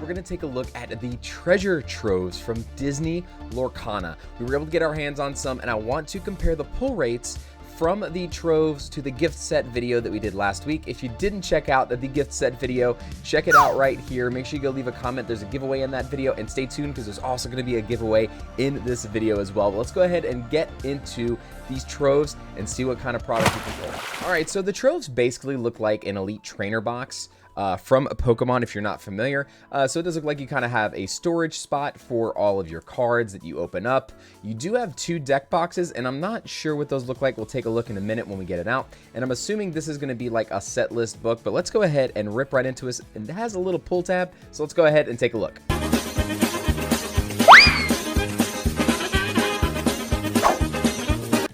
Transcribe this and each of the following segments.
we're going to take a look at the treasure troves from Disney Lorcana. We were able to get our hands on some, and I want to compare the pull rates from the troves to the gift set video that we did last week. If you didn't check out the gift set video, check it out right here. Make sure you go leave a comment. There's a giveaway in that video, and stay tuned because there's also going to be a giveaway in this video as well. But let's go ahead and get into these troves and see what kind of product you can pull. All right, so the troves basically look like an elite trainer box from a Pokemon, if you're not familiar. So it does look like you kind of have a storage spot for all of your cards that you open up. You do have 2 deck boxes, and I'm not sure what those look like. We'll take a look in a minute when we get it out. And I'm assuming this is going to be like a set list book, but let's go ahead and rip right into it. And it has a little pull tab, so let's go ahead and take a look.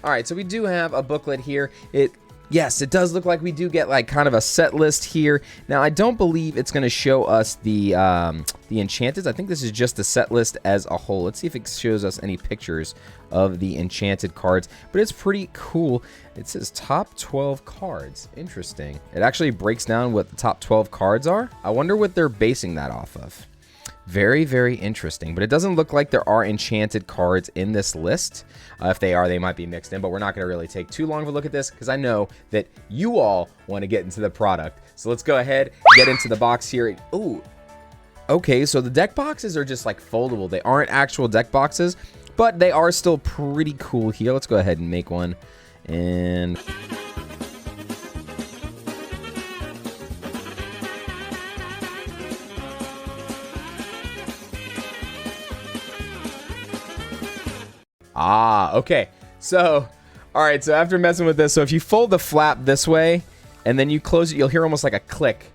All right, so we do have a booklet here. Yes, it does look like we do get like kind of a set list here. Now, I don't believe it's going to show us the enchanted. I think this is just the set list as a whole. Let's see if it shows us any pictures of the enchanted cards, but it's pretty cool. It says top 12 cards. Interesting. It actually breaks down what the top 12 cards are. I wonder what they're basing that off of. Very, very interesting, but it doesn't look like there are enchanted cards in this list. If they are, they might be mixed in, but we're not going to really take too long of a look at this because I know that you all want to get into the product. So let's go ahead and get into the box here. Ooh, okay, so the deck boxes are just like foldable. They aren't actual deck boxes, but they are still pretty cool here. Let's go ahead and make one. And okay. So, all right, so after messing with this, so if you fold the flap this way and then you close it, you'll hear almost like a click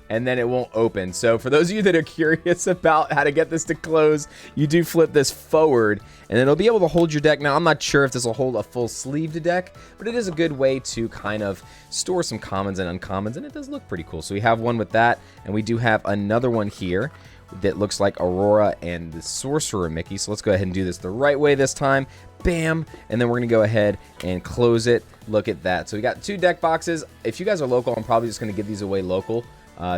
and then it won't open. So for those of you that are curious about how to get this to close, you do flip this forward and it'll be able to hold your deck. Now, I'm not sure if this will hold a full sleeved deck, but it is a good way to kind of store some commons and uncommons, and it does look pretty cool. So we have one with that, and we do have another one here that looks like Aurora and the Sorcerer Mickey. So let's go ahead and do this the right way this time. Bam! And then we're going to go ahead and close it. Look at that. So we got 2 deck boxes. If you guys are local, I'm probably just going to give these away local.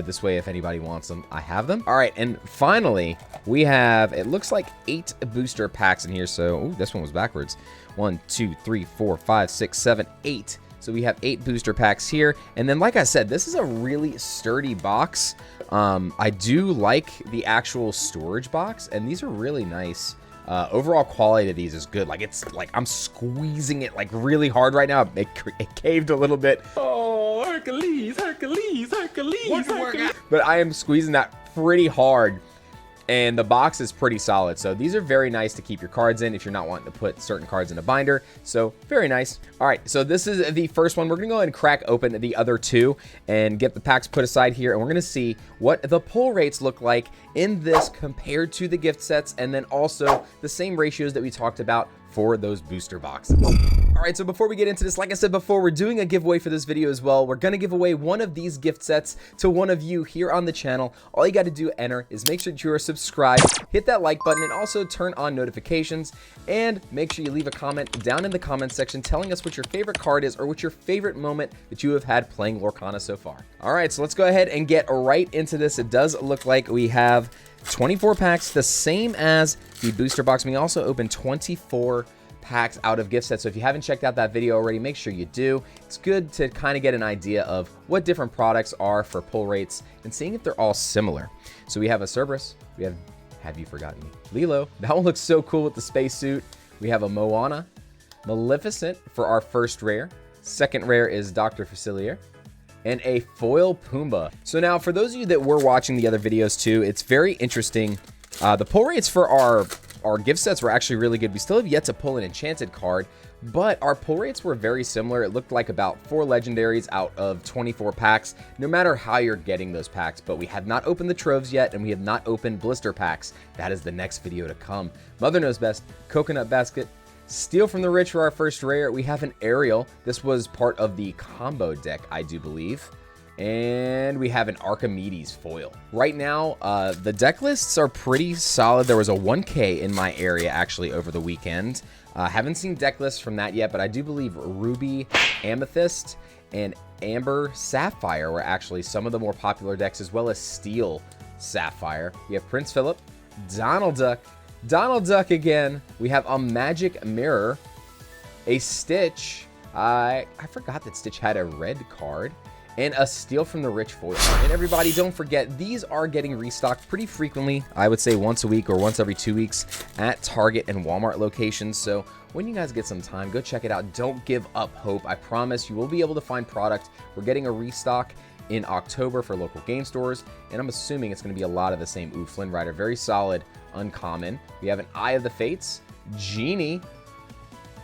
This way, if anybody wants them, I have them. All right, and finally, we have, it looks like 8 booster packs in here. So, ooh, this one was backwards. 1, 2, 3, 4, 5, 6, 7, 8. So we have 8 booster packs here. And then, like I said, this is a really sturdy box. I do like the actual storage box, and these are really nice. Overall quality of these is good. Like, it's like I'm squeezing it like really hard right now. It caved a little bit. Oh, Hercules, Hercules, Hercules, Hercules. But I am squeezing that pretty hard. And the box is pretty solid. So these are very nice to keep your cards in if you're not wanting to put certain cards in a binder. So very nice. All right, so this is the first one. We're going to go ahead and crack open the other 2 and get the packs put aside here. And we're going to see what the pull rates look like in this compared to the gift sets, and then also the same ratios that we talked about for those booster boxes. All right, so before we get into this, like I said before, we're doing a giveaway for this video as well. We're going to give away one of these gift sets to one of you here on the channel. All you got to do to enter is make sure that you are subscribed, hit that like button, and also turn on notifications, and make sure you leave a comment down in the comment section telling us what your favorite card is or what your favorite moment that you have had playing Lorcana so far. All right, so let's go ahead and get right into this. It does look like we have 24 packs, the same as the booster box. We also opened 24 packs out of gift sets. So if you haven't checked out that video already, make sure you do. It's good to kind of get an idea of what different products are for pull rates and seeing if they're all similar. So we have a Cerberus. We have you forgotten me? Lilo. That one looks so cool with the spacesuit. We have a Moana. Maleficent for our first rare. Second rare is Dr. Facilier. And a foil Pumbaa. So now, for those of you that were watching the other videos too, it's very interesting. The pull rates for our gift sets were actually really good. We still have yet to pull an enchanted card, but our pull rates were very similar. It looked like about 4 legendaries out of 24 packs, no matter how you're getting those packs. But we have not opened the troves yet, and we have not opened blister packs. That is the next video to come. Mother Knows Best, Coconut Basket, Steal from the Rich for our first rare. We have an Ariel. This was part of the combo deck, I do believe. And we have an Archimedes foil. Right now, the deck lists are pretty solid. There was a 1K in my area actually over the weekend. Haven't seen deck lists from that yet, but I do believe Ruby, Amethyst, and Amber Sapphire were actually some of the more popular decks, as well as Steel Sapphire. We have Prince Philip, Donald Duck again. We have a Magic Mirror, a Stitch. I forgot that Stitch had a red card, and a Steal from the Rich foil. And everybody, don't forget, these are getting restocked pretty frequently. I would say once a week or once every 2 weeks at Target and Walmart locations. So when you guys get some time, go check it out. Don't give up hope. I promise you will be able to find product. We're getting a restock in October for local game stores, and I'm assuming it's going to be a lot of the same. Ooh, Flynn Rider, very solid, uncommon. We have an Eye of the Fates, Genie.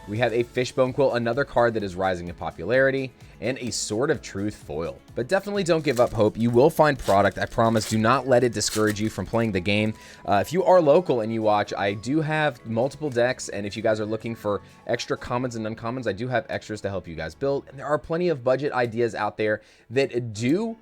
We have a Fishbone Quill, another card that is rising in popularity, and a Sword of Truth foil. But definitely don't give up hope. You will find product, I promise. Do not let it discourage you from playing the game. If you are local and you watch, I do have multiple decks, and if you guys are looking for extra commons and uncommons, I do have extras to help you guys build. And there are plenty of budget ideas out there that do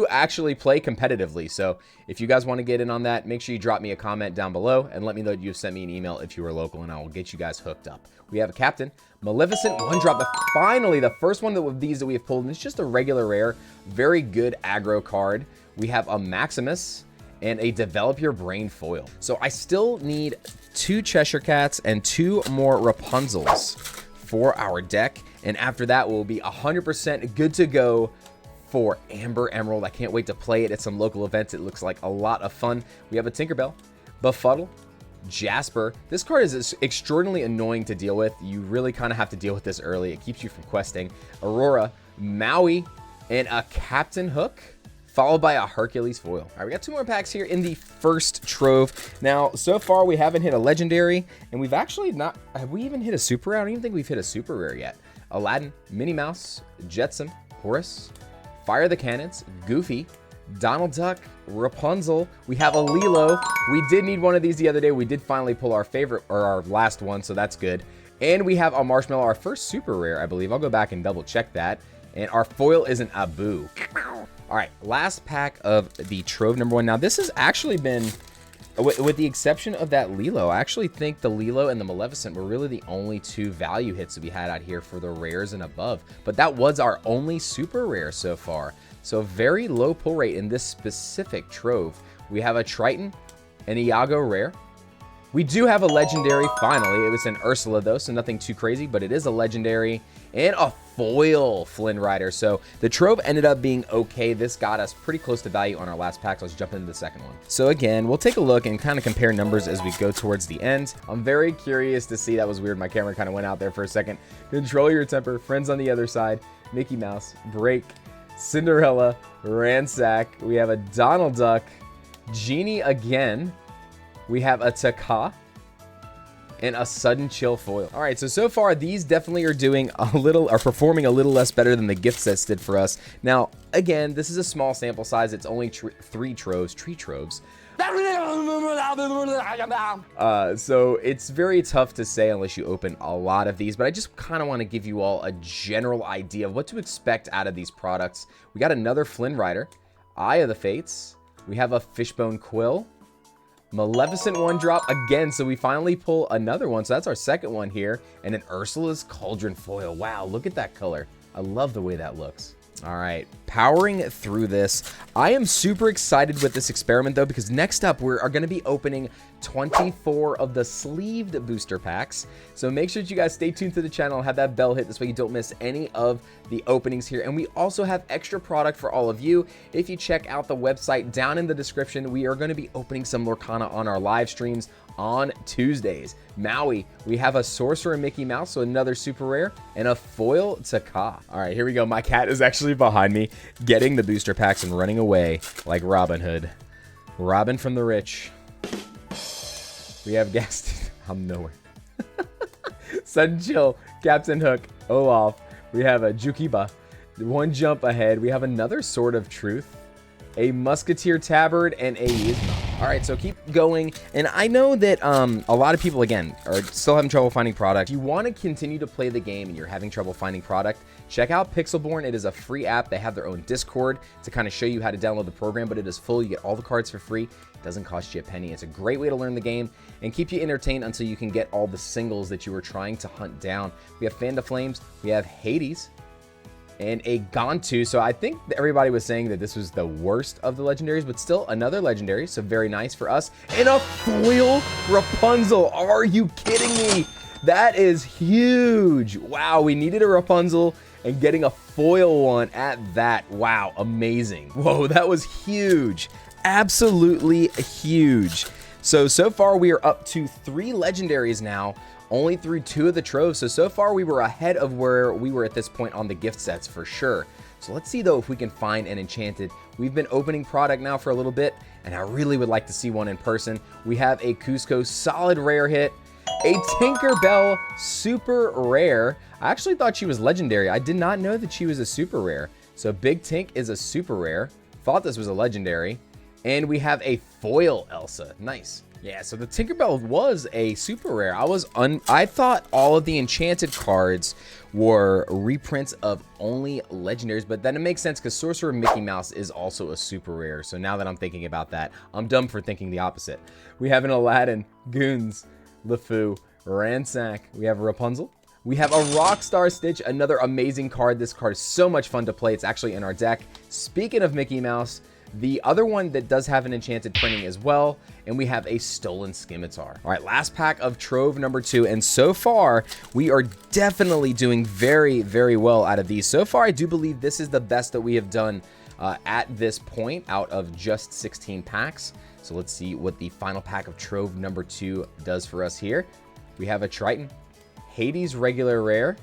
actually play competitively. So if you guys want to get in on that, make sure you drop me a comment down below and let me know that you've sent me an email if you are local, and I will get you guys hooked up. We have a Captain, Maleficent, 1-drop. Finally, the first one of these that we have pulled, and it's just a regular rare, very good aggro card. We have a Maximus and a Develop Your Brain foil. So I still need 2 Cheshire Cats and 2 more Rapunzels for our deck, and after that we'll be 100% good to go for Amber Emerald. I can't wait to play it at some local events. It looks like a lot of fun. We have a Tinkerbell, Befuddle, Jasper. This card is extraordinarily annoying to deal with. You really kind of have to deal with this early. It keeps you from questing. Aurora, Maui, and a Captain Hook, followed by a Hercules foil. All right, we got 2 more packs here in the first Trove. Now, so far we haven't hit a legendary, and we've actually not, have we even hit a super rare? I don't even think we've hit a super rare yet. Aladdin, Minnie Mouse, Jetsam, Horace, Fire the Cannons, Goofy, Donald Duck, Rapunzel. We have a Lilo. We did need one of these the other day. We did finally pull our favorite, or our last one, so that's good. And we have a Marshmallow, our first super rare, I believe. I'll go back and double check that. And our foil is an Abu. All right, last pack of the Trove number 1. Now, this has actually been, with the exception of that Lilo, I actually think the Lilo and the Maleficent were really the only 2 value hits that we had out here for the rares and above. But that was our only super rare so far. So very low pull rate in this specific Trove. We have a Triton, an Iago rare. We do have a legendary, finally. It was an Ursula though, so nothing too crazy, but it is a legendary. And a foil Flynn Rider. So the Trove ended up being okay. This got us pretty close to value on our last pack. So let's jump into the second one. So again, we'll take a look and kind of compare numbers as we go towards the end. I'm very curious to see. That was weird. My camera kind of went out there for a second. Control Your Temper, Friends on the Other Side, Mickey Mouse, Break, Cinderella, Ransack. We have a Donald Duck, Genie again. We have a Taka, and a Sudden Chill foil. All right, so far these definitely are doing a little, are performing a little less better than the gift sets did for us. Now, again, this is a small sample size. It's only 3 Troves, tree Troves. So it's very tough to say unless you open a lot of these, but I just kind of want to give you all a general idea of what to expect out of these products. We got another Flynn Rider, Eye of the Fates. We have a Fishbone Quill, Maleficent 1-drop again, so we finally pull another one. So that's our second one here, and an Ursula's Cauldron foil. Wow, look at that color. I love the way that looks. All right, powering through this. I am super excited with this experiment though, because next up we are going to be opening 24 of the sleeved booster packs. So make sure that you guys stay tuned to the channel and have that bell hit. This way you don't miss any of the openings here. And we also have extra product for all of you. If you check out the website down in the description, we are going to be opening some Lorcana on our live streams on Tuesdays. Maui, we have a Sorcerer Mickey Mouse, so another super rare, and a foil Taka. All right, here we go. My cat is actually behind me getting the booster packs and running away like Robin Hood. Robin from the rich. We have Gaston. I'm nowhere. Sudden Chill, Captain Hook, Olaf. We have a Jukiba, 1 jump ahead. We have another Sword of Truth, a Musketeer Tabard, and a Yzma. All right, so keep going. And I know that a lot of people, again, are still having trouble finding product. If you want to continue to play the game and you're having trouble finding product, check out Pixelborn. It is a free app. They have their own Discord to kind of show you how to download the program, but it is full. You get all the cards for free. It doesn't cost you a penny. It's a great way to learn the game and keep you entertained until you can get all the singles that you were trying to hunt down. We have Fan to Flames. We have Hades, and a Gantu. So I think everybody was saying that this was the worst of the legendaries, but still another legendary, so very nice for us. And a foil Rapunzel. Are you kidding me? That is huge. Wow, we needed a Rapunzel, and getting a foil one at that. Wow, amazing. Whoa, that was huge. Absolutely huge. So far we are up to 3 legendaries now, only through 2 of the troves. So far we were ahead of where we were at this point on the gift sets for sure. So let's see though if we can find an enchanted. We've been opening product now for a little bit, and I really would like to see one in person. We have a Cusco solid rare hit, a Tinkerbell super rare. I actually thought she was legendary. I did not know that she was a super rare. So Big Tink is a super rare. Thought this was a legendary. And we have a foil Elsa. Nice. Yeah, so the Tinkerbell was a super rare. I thought all of the enchanted cards were reprints of only legendaries, but then it makes sense because Sorcerer Mickey Mouse is also a super rare. So now that I'm thinking about that, I'm dumb for thinking the opposite. We have an Aladdin, Goons, LeFou, Ransack. We have a Rapunzel. We have a Rockstar Stitch, another amazing card. This card is so much fun to play. It's actually in our deck. Speaking of Mickey Mouse, the other one that does have an enchanted printing as well, and we have a Stolen Scimitar. All right, last pack of Trove number 2, and so far, we are definitely doing very, very well out of these. So far, I do believe this is the best that we have done at this point out of just 16 packs. So let's see what the final pack of Trove number 2 does for us here. We have a Triton, Hades regular rare.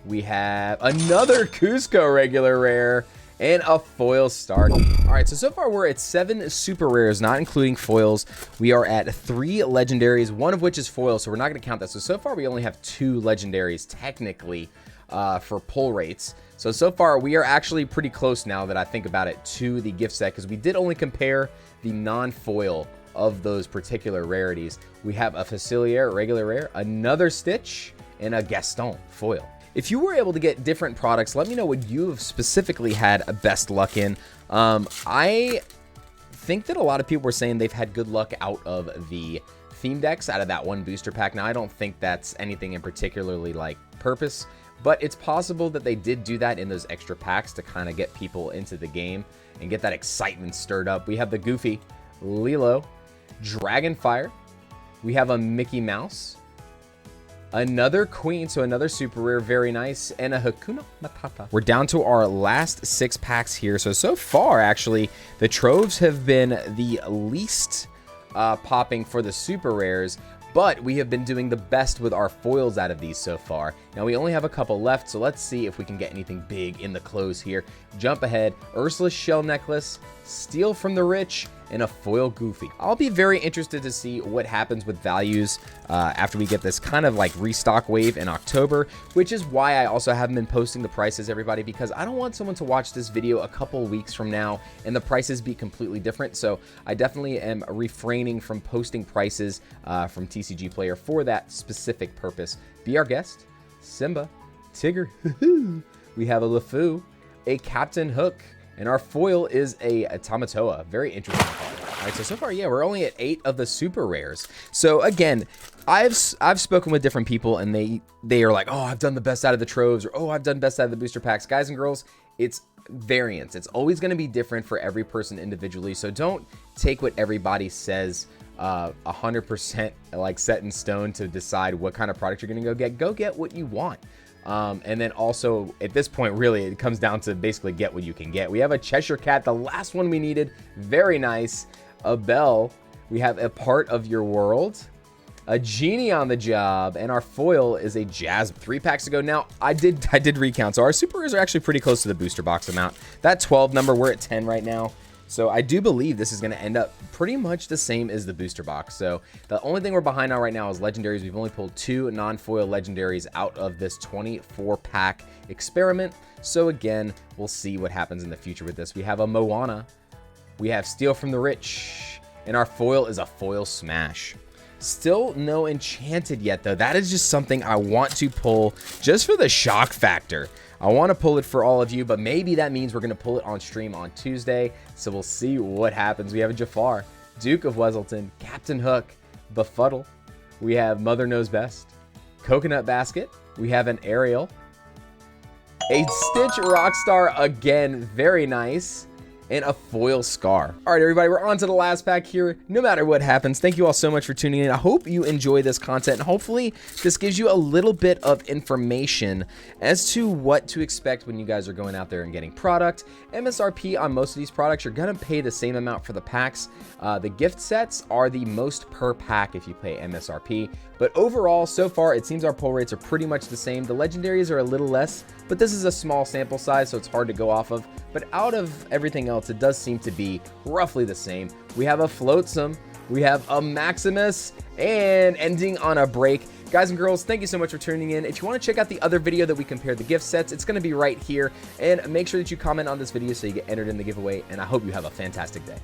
We have another Cusco regular rare, and a foil Stark. All right, so far we're at 7 super rares, not including foils. We are at 3 legendaries, one of which is foil, so we're not gonna count that. So far we only have 2 legendaries technically for pull rates. So far we are actually pretty close now that I think about it to the gift set, because we did only compare the non-foil of those particular rarities. We have a Facilier regular rare, another Stitch, and a Gaston foil. If you were able to get different products, let me know what you have specifically had best luck in. I think that a lot of people were saying they've had good luck out of the theme decks, out of that one booster pack. Now, I don't think that's anything in particularly like purpose, but it's possible that they did do that in those extra packs to kind of get people into the game and get that excitement stirred up. We have the Goofy, Lilo, Dragonfire. We have a Mickey Mouse, another Queen, so another super rare, very nice, and a Hakuna Matata. We're down to our last 6 packs here. So far, actually, the Troves have been the least popping for the super rares, but we have been doing the best with our foils out of these so far. Now, we only have a couple left, so let's see if we can get anything big in the close here. Jump ahead, Ursula's Shell Necklace, Steal from the Rich, and a foil Goofy. I'll be very interested to see what happens with values after we get this kind of like restock wave in October, which is why I also haven't been posting the prices, everybody, because I don't want someone to watch this video a couple weeks from now and the prices be completely different. So I definitely am refraining from posting prices from TCG Player for that specific purpose. Be our guest, Simba, Tigger, we have a LeFou, a Captain Hook, and our foil is a Tamatoa. Very interesting card. All right, so far, yeah, we're only at 8 of the super rares. So again, I've spoken with different people, and they are like, oh, I've done the best out of the Troves, or oh, I've done best out of the booster packs. Guys and girls, it's variance. It's always going to be different for every person individually. So don't take what everybody says 100% like set in stone to decide what kind of product you're going to go get. Go get what you want. And then also at this point, really, it comes down to basically get what you can get. We have a Cheshire Cat, the last one we needed. Very nice. A Belle. We have a Part of Your World, a Genie on the Job, and our foil is a Jazz. 3 packs to go. Now, I did recount, so our super rares are actually pretty close to the booster box amount. That 12 number, we're at 10 right now. So I do believe this is going to end up pretty much the same as the booster box. So the only thing we're behind on right now is legendaries. We've only pulled 2 non-foil legendaries out of this 24-pack experiment. So again, we'll see what happens in the future with this. We have a Moana. We have Steal from the Rich. And our foil is a foil Smash. Still no enchanted yet, though. That is just something I want to pull just for the shock factor. I want to pull it for all of you, but maybe that means we're going to pull it on stream on Tuesday. So we'll see what happens. We have a Jafar, Duke of Weselton, Captain Hook, Befuddle. We have Mother Knows Best, Coconut Basket. We have an Ariel, A Stitch Rockstar again, very nice. And a foil Scar. All right, everybody, we're on to the last pack here. No matter what happens, thank you all so much for tuning in. I hope you enjoy this content, and hopefully this gives you a little bit of information as to what to expect when you guys are going out there and getting product. MSRP on most of these products, you're gonna pay the same amount for the packs. The gift sets are the most per pack if you pay MSRP. But overall, so far, it seems our pull rates are pretty much the same. The legendaries are a little less, but this is a small sample size, so it's hard to go off of. But out of everything else, it does seem to be roughly the same. We have a Flotsam, we have a Maximus, and ending on a break. Guys and girls, thank you so much for tuning in. If you want to check out the other video that we compared the gift sets, it's going to be right here. And make sure that you comment on this video so you get entered in the giveaway. And I hope you have a fantastic day.